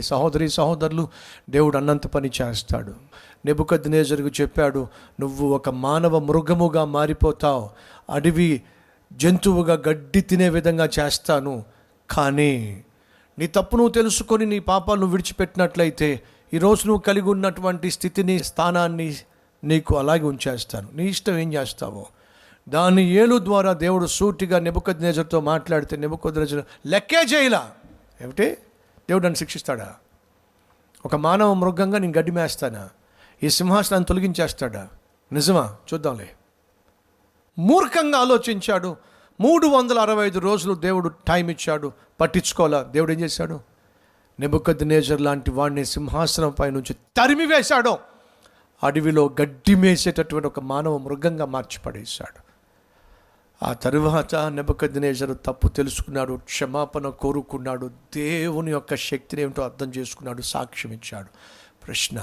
సహోదరి సహోదరులు, దేవుడు అన్నంత పని చేస్తాడు. నెబుకద్నెజరుకు చెప్పాడు, నువ్వు ఒక మానవ మృగముగా మారిపోతావు, అడవి జంతువుగా గడ్డి తినే విధంగా చేస్తాను, కానీ నీ తప్పు నువ్వు తెలుసుకొని నీ పాపాలు నువ్వు విడిచిపెట్టినట్లయితే ఈరోజు నువ్వు కలిగి ఉన్నటువంటి స్థితిని, స్థానాన్ని నీకు అలాగే ఉంచేస్తాను, నీ ఇష్టం ఏం చేస్తావో. దానియేలు ద్వారా దేవుడు సూటిగా నెబుకద్నెజరుతో మాట్లాడితే నెబుకద్నెజరు లెక్కే చేయలా. ఏమిటి, దేవుడు నన్ను శిక్షిస్తాడా? ఒక మానవ మృగంగా నేను గడ్డి మేస్తానా? ఈ సింహాసనాన్ని తొలగించేస్తాడా? నిజమా? చూద్దాంలే. మూర్ఖంగా ఆలోచించాడు. 365 రోజులు దేవుడు టైం ఇచ్చాడు, పట్టించుకోవాలా. దేవుడు ఏం చేశాడు? నెబుకద్నెజరు లాంటి వాడిని సింహాసనం పై నుంచి తరిమి వేశాడు, అడవిలో గడ్డి మేసేటటువంటి ఒక మానవ మృగంగా మార్చిపడేశాడు. ఆ తరువాత నెబుకద్నెజరు తప్పు తెలుసుకున్నాడు, క్షమాపణ కోరుకున్నాడు, దేవుని యొక్క శక్తిని ఏమిటో అర్థం చేసుకున్నాడు, సాక్ష్యం ఇచ్చాడు. ప్రశ్న,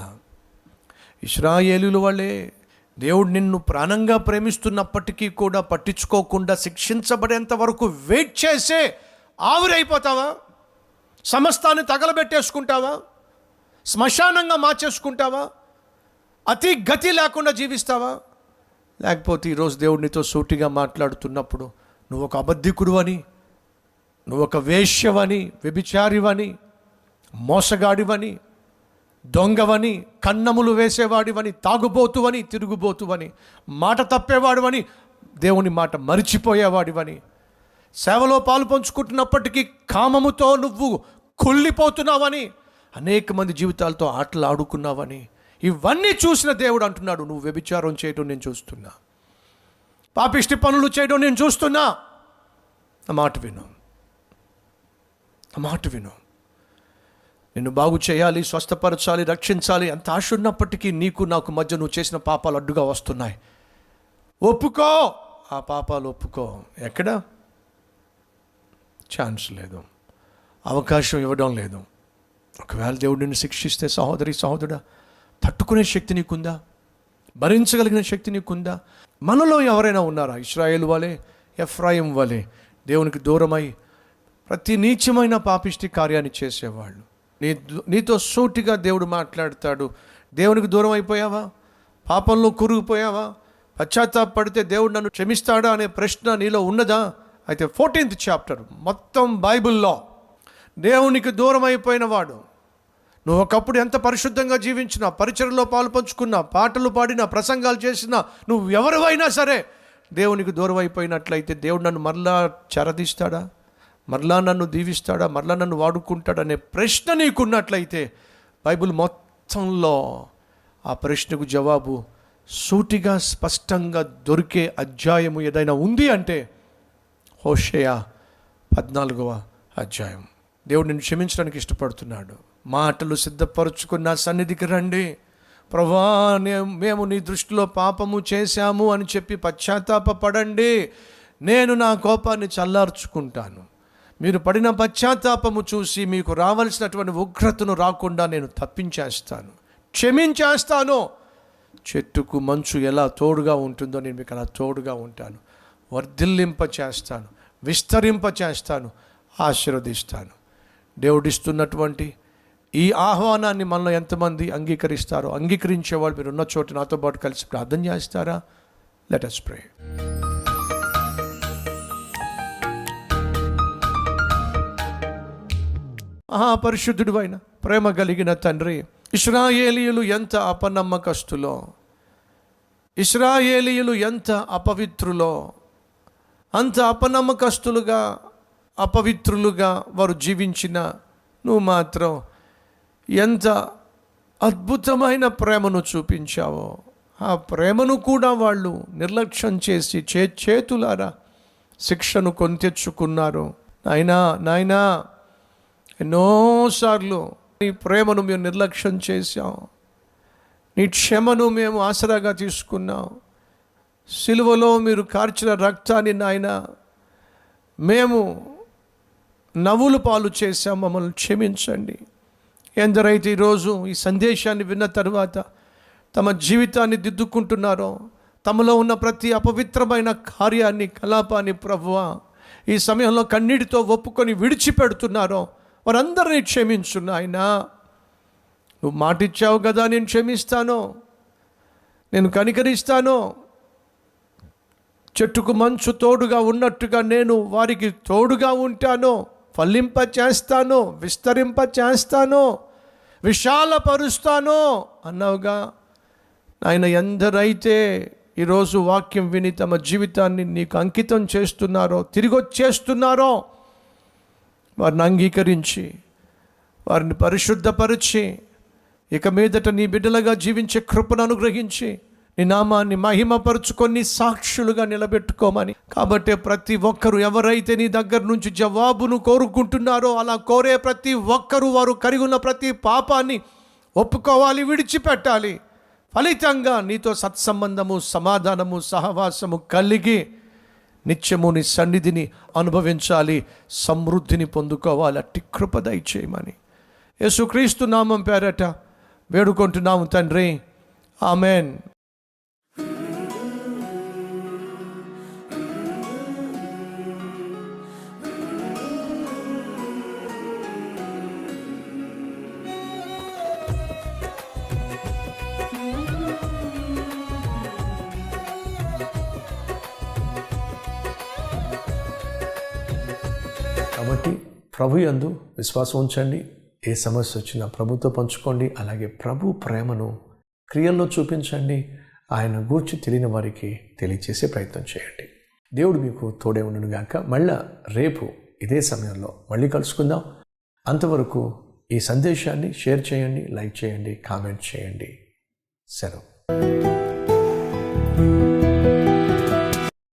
ఇశ్రాయేలీయుల వాళ్ళే దేవుడు నిన్ను ప్రాణంగా ప్రేమిస్తున్నప్పటికీ కూడా పట్టించుకోకుండా శిక్షించబడేంత వరకు వెయిట్ చేసే ఆవిరైపోతావా? సమస్తాన్ని తగలబెట్టేసుకుంటావా? శ్మశానంగా మార్చేసుకుంటావా? అతి గతి లేకుండా జీవిస్తావా? లేకపోతే ఈరోజు దేవుడు నీతో సూటిగా మాట్లాడుతున్నప్పుడు నువ్వు ఒక అబద్ధికుడు అని, నువ్వు ఒక వేశ్యవని, వ్యభిచారివని, మోసగాడివని, దొంగవని, కన్నములు వేసేవాడివని, తాగుబోతువని, తిరుగుబోతువని, మాట తప్పేవాడివని, దేవుని మాట మరిచిపోయేవాడివని, సేవలో పాలు పంచుకుంటున్నప్పటికీ కామముతో నువ్వు కుళ్ళిపోతున్నావని, అనేక మంది జీవితాలతో ఆటలు ఆడుకున్నావని, ఇవన్నీ చూసిన దేవుడు అంటున్నాడు, నువ్వు వ్యభిచారం చేయడం నేను చూస్తున్నా, పాపిష్టి పనులు చేయడం నేను చూస్తున్నా. ఆ మాట విను, ఆ మాట విను. నిన్ను బాగు చేయాలి, స్వస్థపరచాలి, రక్షించాలి అంత ఆశ ఉన్నప్పటికీ నీకు నాకు మధ్య నువ్వు చేసిన పాపాలు అడ్డుగా వస్తున్నాయి. ఒప్పుకో, ఆ పాపాలు ఒప్పుకో. ఎక్కడ ఛాన్స్ లేదు, అవకాశం ఇవ్వడం లేదు. ఒకవేళ దేవుడు నిన్ను శిక్షిస్తే సహోదరి సహోదరుడా, తట్టుకునే శక్తి నీకుందా? భరించగలిగిన శక్తి నీకుందా? మనలో ఎవరైనా ఉన్నారా ఇశ్రాయేలు వలె, ఎఫ్రాయిం వలె దేవునికి దూరమై ప్రతి నీచమైన పాపిష్టి కార్యాన్ని చేసేవాళ్ళు? నీతో సూటిగా దేవుడు మాట్లాడతాడు. దేవునికి దూరం అయిపోయావా? పాపంలో కూరుకుపోయావా? పశ్చాత్తాపడితే దేవుడు నన్ను క్షమిస్తాడా అనే ప్రశ్న నీలో ఉన్నదా? అయితే 14th చాప్టర్ మొత్తం బైబిల్లో దేవునికి దూరం అయిపోయిన వాడు, నువ్వు ఒకప్పుడు ఎంత పరిశుద్ధంగా జీవించినా, పరిచర్యలో పాలు పంచుకున్నా, పాటలు పాడినా, ప్రసంగాలు చేసినా, నువ్వు ఎవరివైనా సరే దేవునికి దూరం అయిపోయినట్లయితే దేవుడు నన్ను మరలా చెరదీస్తాడా? మరలా నన్ను దీవిస్తాడా? మరలా నన్ను వాడుకుంటాడా అనే ప్రశ్న నీకున్నట్లయితే బైబిల్ మొత్తంలో ఆ ప్రశ్నకు జవాబు సూటిగా స్పష్టంగా దొరికే అధ్యాయము ఏదైనా ఉంది అంటే హోషేయ 14వ అధ్యాయం. దేవుడు నిన్ను క్షమించడానికి ఇష్టపడుతున్నాడు. మాటలు సిద్ధపరుచుకున్న సన్నిధికి రండి. ప్రభువా, మేము నీ దృష్టిలో పాపము చేశాము అని చెప్పి పశ్చాత్తాపపడండి. నేను నా కోపాన్ని చల్లార్చుకుంటాను. మీరు పడిన పశ్చాత్తాపము చూసి మీకు రావాల్సినటువంటి ఉగ్రతను రాకుండా నేను తప్పించేస్తాను, క్షమించేస్తాను. చెట్టుకు మంచు ఎలా తోడుగా ఉంటుందో నేను మీకు అలా తోడుగా ఉంటాను. వర్ధిల్లింప చేస్తాను, విస్తరింప చేస్తాను, ఆశీర్వదిస్తాను. దేవుడిస్తున్నటువంటి ఈ ఆహ్వానాన్ని మనలో ఎంతమంది అంగీకరిస్తారో, అంగీకరించేవాళ్ళు మీరు ఉన్న చోట నాతో పాటు కలిసి ప్రార్థన చేస్తారా? Let us pray. మహాపరిశుద్ధుడు అయిన ప్రేమ కలిగిన తండ్రి, ఇశ్రాయేలీయులు ఎంత అపనమ్మకస్తులో, ఇశ్రాయేలీయులు ఎంత అపవిత్రులో, అంత అపనమ్మకస్తులుగా అపవిత్రులుగా వారు జీవించిన నువ్వు మాత్రం ఎంత అద్భుతమైన ప్రేమను చూపించావో, ఆ ప్రేమను కూడా వాళ్ళు నిర్లక్ష్యం చేసి చేతులారా శిక్షను కొని తెచ్చుకున్నారు. నాయనా ఎన్నోసార్లు నీ ప్రేమను మేము నిర్లక్ష్యం చేశాం, నీ క్షమను మేము ఆసరాగా తీసుకున్నాం. సిలువలో మీరు కార్చిన రక్తాన్ని నాయన మేము నవ్వులు పాలు చేశాం, మమ్మల్ని క్షమించండి. ఎందరైతే ఈరోజు ఈ సందేశాన్ని విన్న తర్వాత తమ జీవితాన్ని దిద్దుకుంటున్నారో, తమలో ఉన్న ప్రతి అపవిత్రమైన కార్యాన్ని, కలాపాన్ని ప్రభువా ఈ సమయంలో కన్నీటితో ఒప్పుకొని విడిచిపెడుతున్నారో, వారందరినీ క్షమించు నాయనా. నువ్వు మాటిచ్చావు కదా, నేను క్షమిస్తాను, నేను కనికరిస్తాను. చెట్టుకు మంచు తోడుగా ఉన్నట్టుగా నేను వారికి తోడుగా ఉంటాను, ఫలింప చేస్తాను, విస్తరింప చేస్తాను, విశాలపరుస్తాను అన్నావుగా. ఆయన ఎందరైతే ఈరోజు వాక్యం విని తమ జీవితాన్ని నీకు అంకితం చేస్తున్నారో, తిరిగి వచ్చేస్తున్నారో, వారిని అంగీకరించి వారిని పరిశుద్ధపరిచి ఇక మీదట నీ బిడ్డలుగా జీవించే కృపను అనుగ్రహించి నీ నామాన్ని మహిమపరుచుకొని సాక్షులుగా నిలబెట్టుకోమని. కాబట్టి ప్రతి ఒక్కరు ఎవరైతే నీ దగ్గర నుంచి జవాబును కోరుకుంటున్నారో అలా కోరే ప్రతి ఒక్కరూ వారు కలిగి ఉన్న ప్రతి పాపాన్ని ఒప్పుకోవాలి, విడిచిపెట్టాలి. ఫలితంగా నీతో సత్సంబంధము, సమాధానము, సహవాసము కలిగి నిత్యము నీ సన్నిధిని అనుభవించాలి, సమృద్ధిని పొందుకోవాలి. అట్టి కృప దయచేయమని యేసుక్రీస్తు నామం పేరట వేడుకుంటున్నాము తండ్రి, ఆమెన్. కాబట్టి ప్రభు యందు విశ్వాసం ఉంచండి. ఏ సమస్య వచ్చినా ప్రభుతో పంచుకోండి. అలాగే ప్రభు ప్రేమను క్రియల్లో చూపించండి. ఆయన గూర్చి తెలియని వారికి తెలియచేసే ప్రయత్నం చేయండి. దేవుడు మీకు తోడే ఉండును గాక. మళ్ళా రేపు ఇదే సమయంలో మళ్ళీ కలుసుకుందాం. అంతవరకు ఈ సందేశాన్ని షేర్ చేయండి, లైక్ చేయండి, కామెంట్ చేయండి. సెలవు.